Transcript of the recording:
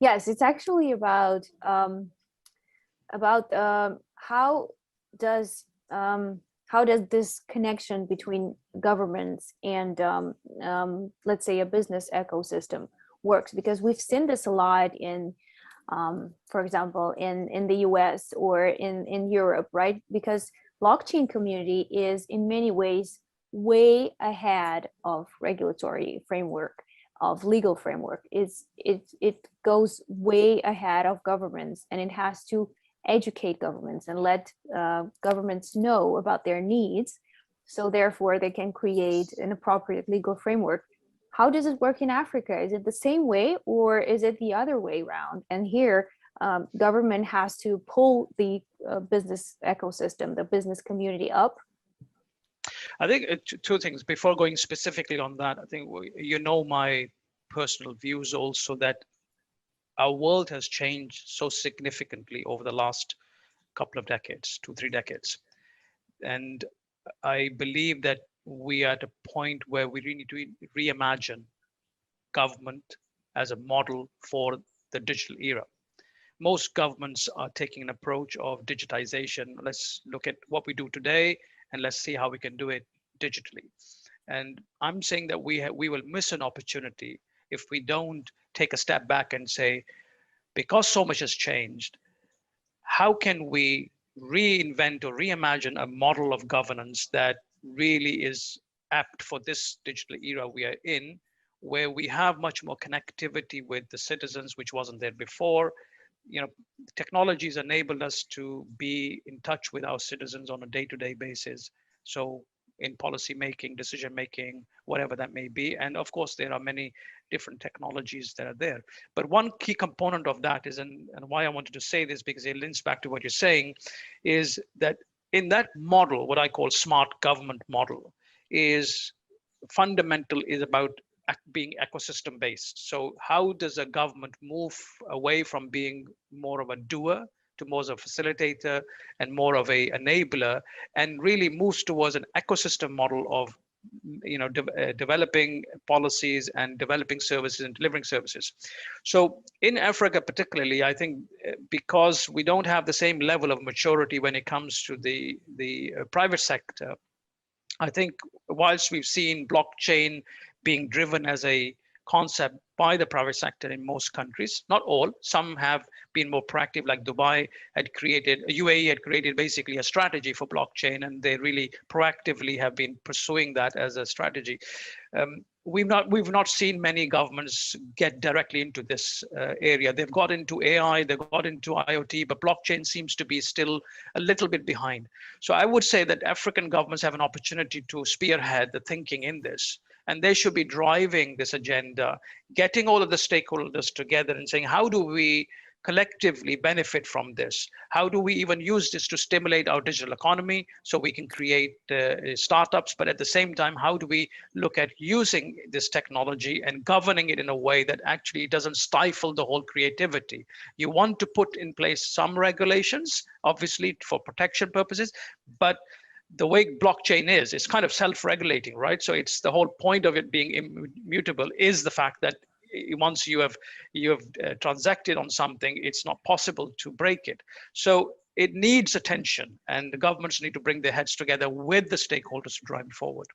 Yes, it's actually about does how does this connection between governments and let's say a business ecosystem works, because we've seen this a lot in for example in the US or in Europe, right? Because blockchain community is in many ways way ahead of regulatory framework, of legal framework. It goes way ahead of governments, and it has to educate governments and let governments know about their needs, so therefore they can create an appropriate legal framework. How does it work in Africa? Is it the same way, or is it the other way around? And here government has to pull the business ecosystem, the business community up. I think two things before going specifically on that. I think you know my personal views also, that our world has changed so significantly over the last couple of decades, 2-3 decades. And I believe that we are at a point where we really need to reimagine government as a model for the digital era. Most governments are taking an approach of digitization. Let's look at what we do today and let's see how we can do it digitally. And I'm saying that we will miss an opportunity if we don't take a step back and say, because so much has changed, how can we reinvent or reimagine a model of governance that really is apt for this digital era we are in, where we have much more connectivity with the citizens, which wasn't there before. You know, technologies enabled us to be in touch with our citizens on a day-to-day basis. So in policy making, decision making, whatever that may be. And of course, there are many different technologies that are there. But one key component of that is, and why I wanted to say this, because it links back to what you're saying, is that in that model, what I call smart government model, is fundamental, is about being ecosystem based. So how does a government move away from being more of a doer to more of a facilitator and more of a enabler, and really moves towards an ecosystem model of developing policies and developing services and delivering services. So in Africa particularly, I think because we don't have the same level of maturity when it comes to the private sector, I think whilst we've seen blockchain being driven as a concept by the private sector in most countries, not all, some have been more proactive, like Dubai had created, UAE had created basically a strategy for blockchain, and they really proactively have been pursuing that as a strategy. We've not seen many governments get directly into this area. They've got into AI, they've got into IoT, but blockchain seems to be still a little bit behind. So I would say that African governments have an opportunity to spearhead the thinking in this, and they should be driving this agenda, getting all of the stakeholders together and saying, how do we collectively benefit from this? How do we even use this to stimulate our digital economy so we can create startups? But at the same time, how do we look at using this technology and governing it in a way that actually doesn't stifle the whole creativity? You want to put in place some regulations, obviously for protection purposes, but the way blockchain is, it's kind of self-regulating, right? So it's the whole point of it being immutable is the fact that once you have transacted on something, it's not possible to break it. So it needs attention, and the governments need to bring their heads together with the stakeholders to drive it forward.